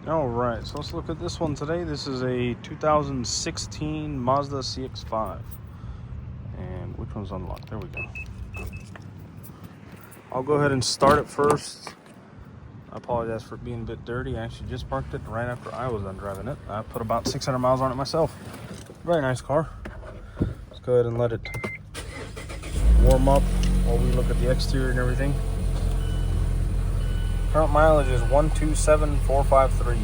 All right, so let's look at this one today. This is a 2016 Mazda CX-5. And which one's unlocked? There we go. I'll go ahead and start it first. I apologize for being a bit dirty. I actually just parked it right after I was done driving it. I put about 600 miles on it myself. Very nice car. Let's go ahead and let it warm up while we look at the exterior and everything. Current mileage is 127,453.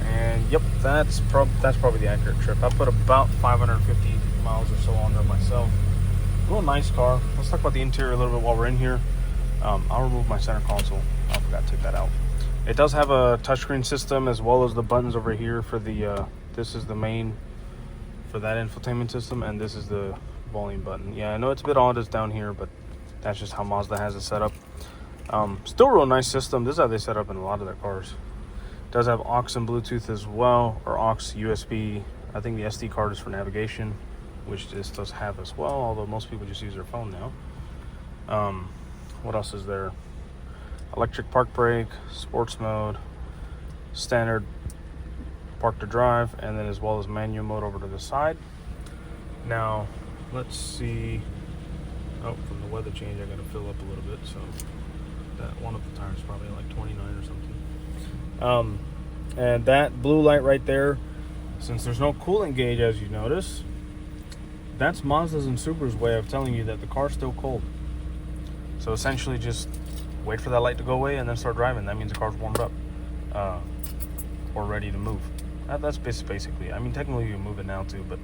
And yep, that's probably the accurate trip. I put about 550 miles or so on there myself. Real nice car. Let's talk about the interior a little bit while we're in here. I'll remove my center console. I forgot to take that out. It does have a touchscreen system as well as the buttons over here for the this is the main for that infotainment system, and this is the volume button. Yeah, I know it's a bit odd it's down here, but that's just how Mazda has it set up. Still a real nice system. This is how they set up in a lot of their cars. It does have aux and Bluetooth as well, or aux USB. I think the SD card is for navigation, which this does have as well, although most people just use their phone now. What else is there? Electric park brake, sports mode, standard park to drive, and then as well as manual mode over to the side. Now, let's see. Oh, from the weather change, I gotta fill up a little bit, so that one of the tires is probably like 29 or something. And that blue light right there, since there's no coolant gauge, as you notice, that's Mazda's and Subaru's way of telling you that the car's still cold. So essentially just wait for that light to go away and then start driving. That means the car's warmed up or ready to move. That's basically, I mean, technically you can move it now too, but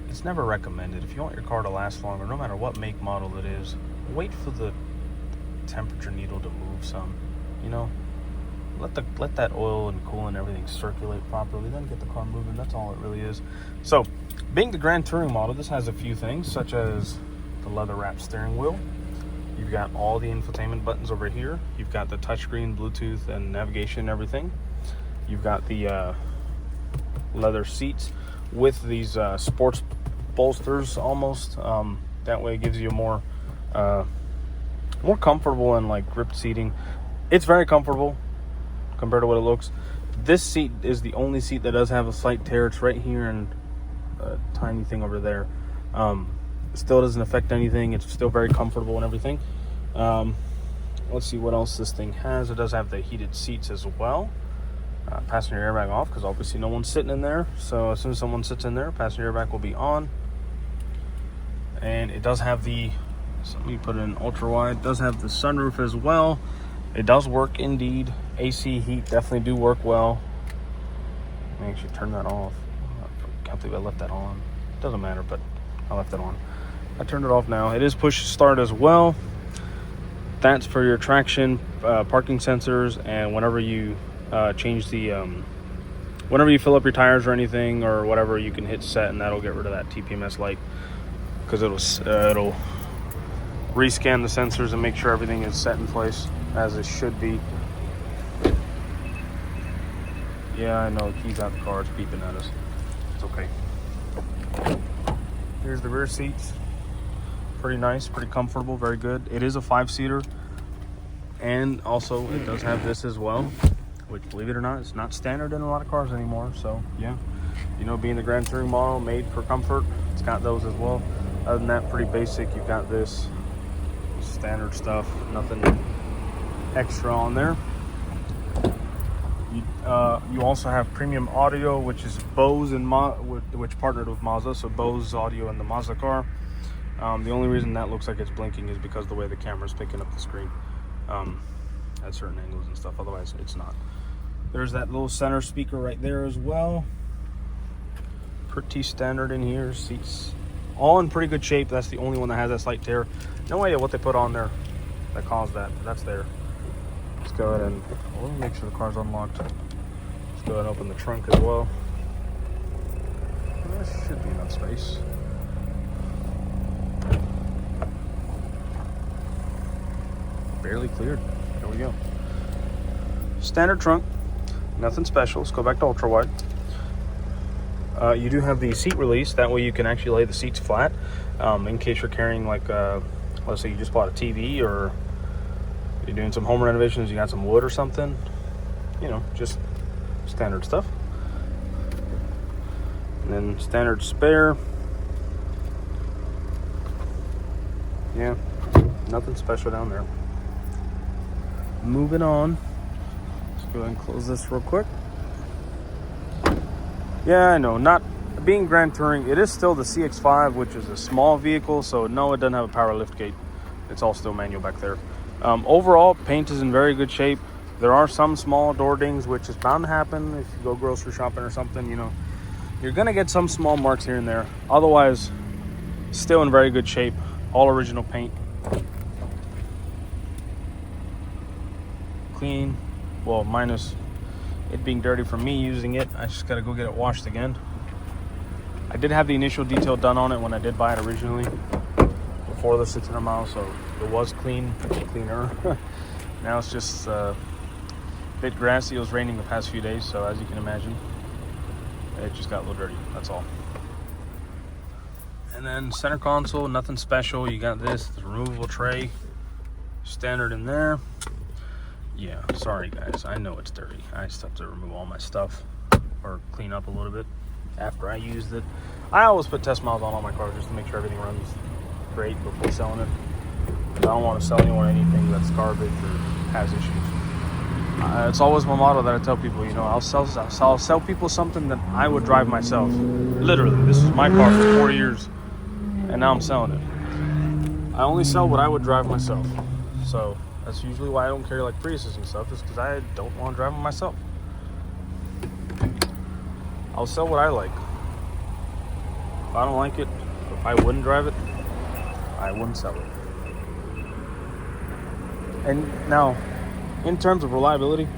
it's never recommended. If you want your car to last longer, no matter what make model it is, wait for the temperature needle to move some. You know, let that oil and coolant and everything circulate properly, then get the car moving. That's all it really is. So, being the Grand Touring model, this has a few things, such as the leather wrapped steering wheel. You've got all the infotainment buttons over here. You've got the touchscreen, Bluetooth, and navigation and everything. You've got the leather seats with these sports bolsters almost. That way it gives you a more comfortable and like gripped seating. It's very comfortable compared to what it looks. This seat is the only seat that does have a slight tear. It's right here and a tiny thing over there. Still doesn't affect anything. It's still very comfortable and everything. Let's see what else this thing has. It does have the heated seats as well. Passenger airbag off because obviously no one's sitting in there. So as soon as someone sits in there, passenger airbag will be on. And it does have the, so let me put it in ultra wide. It does have the sunroof as well. It does work indeed. AC, heat definitely do work well. Let me actually turn that off. I can't believe I left that on. It doesn't matter, but I left it on. I turned it off now. It is push start as well. That's for your traction, parking sensors, and whenever you change the, whenever you fill up your tires or anything or whatever, you can hit set and that'll get rid of that TPMS light because it'll rescan the sensors and make sure everything is set in place as it should be. Yeah, I know, keys out the car, it's beeping at us. It's okay. Here's the rear seats. Pretty nice, pretty comfortable, very good. It is a 5-seater, and also it does have this as well, which, believe it or not, it's not standard in a lot of cars anymore. So yeah, you know, being the Grand Touring model made for comfort, it's got those as well. Other than that, pretty basic. You've got this standard stuff, nothing extra on there. You also have premium audio, which is Bose and which partnered with Mazda, so Bose audio in the Mazda car. The only reason that looks like it's blinking is because the way the camera's picking up the screen at certain angles and stuff. Otherwise, it's not. There's that little center speaker right there as well. Pretty standard in here. Seats all in pretty good shape. That's the only one that has that slight tear. No idea what they put on there that caused that, but that's there. Let's go ahead and we'll make sure the car's unlocked. Let's go ahead and open the trunk as well. There should be enough space. Barely cleared. There we go. Standard trunk, nothing special. Let's go back to ultra wide. You do have the seat release. That way you can actually lay the seats flat in case you're carrying, like, let's say you just bought a TV or you're doing some home renovations, you got some wood or something. you know, just standard stuff. And then standard spare. Yeah, nothing special down there. Moving on. Let's go ahead and close this real quick. Yeah, I know, not being Grand Touring, it is still the CX-5, which is a small vehicle, so no, it doesn't have a power lift gate. It's all still manual back there. Overall, paint is in very good shape. There are some small door dings, which is bound to happen if you go grocery shopping or something, you know. You're gonna get some small marks here and there. Otherwise, still in very good shape. All original paint. Clean. Well, minus it being dirty from me using it. I just gotta go get it washed again. I did have the initial detail done on it when I did buy it originally, before the 600 miles, so it was cleaner. Now it's just a bit grassy. It was raining the past few days, so as you can imagine, it just got a little dirty, that's all. And then center console, nothing special. You got this, the removable tray, standard in there. Yeah, sorry guys, I know it's dirty. I just have to remove all my stuff or clean up a little bit after I used it. I always put test miles on all my cars just to make sure everything runs great before selling it. I don't want to sell anyone anything that's garbage or has issues. It's always my motto that I tell people, you know, I'll sell people something that I would drive myself. Literally, this is my car for 4 years, and now I'm selling it. I only sell what I would drive myself. So that's usually why I don't carry like Priuses and stuff, is because I don't want to drive them myself. I'll sell what I like. If I don't like it, if I wouldn't drive it, I wouldn't sell it. And now, in terms of reliability,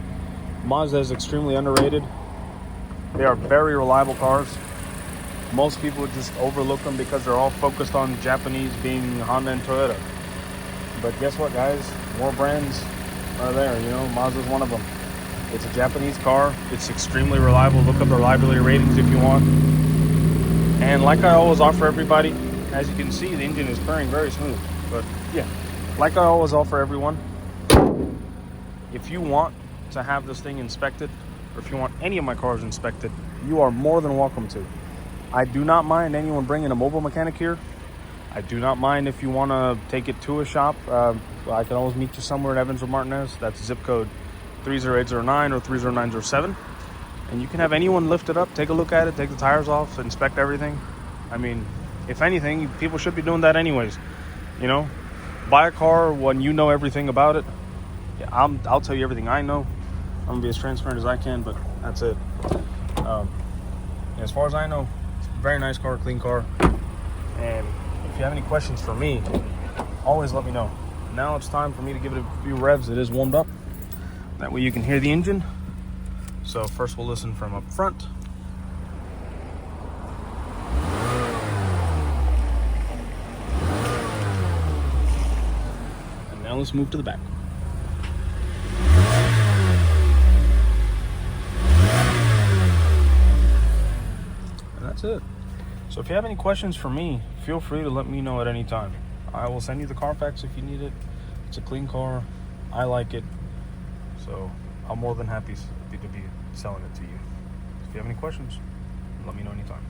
Mazda is extremely underrated. They are very reliable cars. Most people just overlook them because they're all focused on Japanese, being Honda and Toyota. But guess what, guys? More brands are there, you know, Mazda's one of them. It's a Japanese car. It's extremely reliable. Look up the reliability ratings if you want. And like I always offer everybody, as you can see, the engine is purring very smooth. But yeah, like I always offer everyone, if you want to have this thing inspected, or if you want any of my cars inspected, you are more than welcome to. I do not mind anyone bringing a mobile mechanic here. I do not mind if you want to take it to a shop. I can always meet you somewhere in Evans or Martinez. That's zip code 30809 or 30907. And you can have anyone lift it up, take a look at it, take the tires off, inspect everything. I mean, if anything, people should be doing that anyways. You know, buy a car when you know everything about it. Yeah, I'll tell you everything I know. I'm gonna be as transparent as I can, but that's it. As far as I know, it's a very nice car, clean car. And if you have any questions for me, always let me know. Now it's time for me to give it a few revs. It is warmed up. That way you can hear the engine. So first we'll listen from up front. And now let's move to the back. And that's it. So if you have any questions for me, feel free to let me know at any time. I will send you the Carfax if you need it. It's a clean car. I like it. So I'm more than happy to be selling it to you. If you have any questions, let me know anytime.